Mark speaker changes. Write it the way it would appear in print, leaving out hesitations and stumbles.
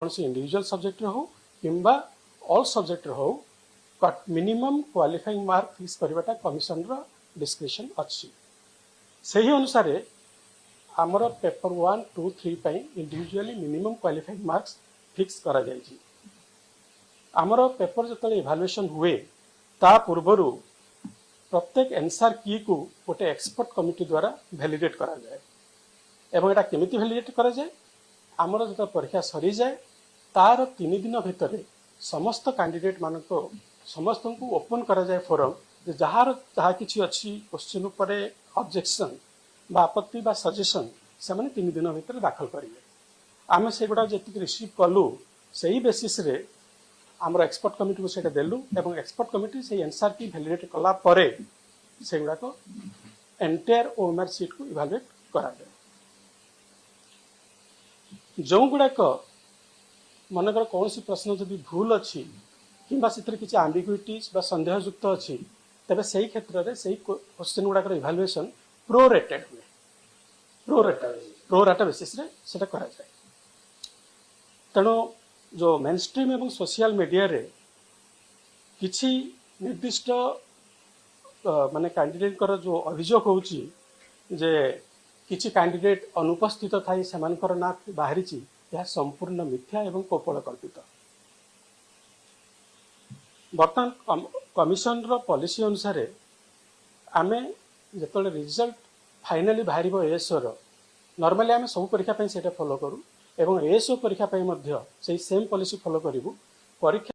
Speaker 1: कौन सी individual subject हो किंबा ऑल सब्जेक्ट हो मिनिमम क्वालिफाइंग मार्क फिक्स करवाटा कमिशन रो डिस्क्रिप्शन अच्छी से ही अनुसार आमर पेपर 1, 2, 3 पाई individually minimum qualifying marks fix करा जायछि। आमर पेपर जो इभालुएशन हुए ता पूर्वर प्रत्येक आंसर की को गोटे एक्सपर्ट कमिटी द्वारा वैलिडेट करा जाए एवं एटा केमिति वैलिडेट करा जाए आमर जो परीक्षा सरी जाए तार 3 दिन भितर समस्त कैंडिडेट मान को समस्त को ओपन करा जाए फोरम जार जहाँ किसी अच्छी क्वेश्चन उपर ऑब्जेक्शन बा आपत्ति बा सजेशन से 3 दिन भितर दाखल करेंगे। आम से गुड़ा जी रिसीव कलु से ही बेसिस रे आमर एक्सपर्ट कमिटी को सेटा देलु एवं एक्सपर्ट कमिटी से आंसर की वैलिडेट कला परे से गुड़ा को एंटायर ओएमआर सीट को इवालुएट करा जाए। जो गुड़ाक मनकर कौन सी प्रश्न जदि भूल अच्छी किंबा से किसी आम्बिग्यूटीज बा संदेहयुक्त अच्छी तेरे से क्षेत्र में से क्वेश्चन गुड़ाक इभालुएसन प्रोरेटेड हुए प्रोराटा बेसिस रे सेटा करा जाए। तेणु जो मेन स्ट्रीम एवं सोशल मीडिया रे किसी निर्दिष्ट माने कैंडिडेट कर जो अभियोग होउची जे किसी कैंडिडेट अनुपस्थित थाई सेमानकर ना बाहरी यह संपूर्ण मिथ्या एवं कोपल कल्पित। बर्तमान कमिशन रो पॉलिसी अनुसार आमे जेतले रिजल्ट फाइनली बाहर एएसओ रो नॉर्मली आमे सब परीक्षा पे सेटा फॉलो करू एवं एएसओ परीक्षा पे मध्य सेम पॉलिसी फॉलो करिवु। परीक्षा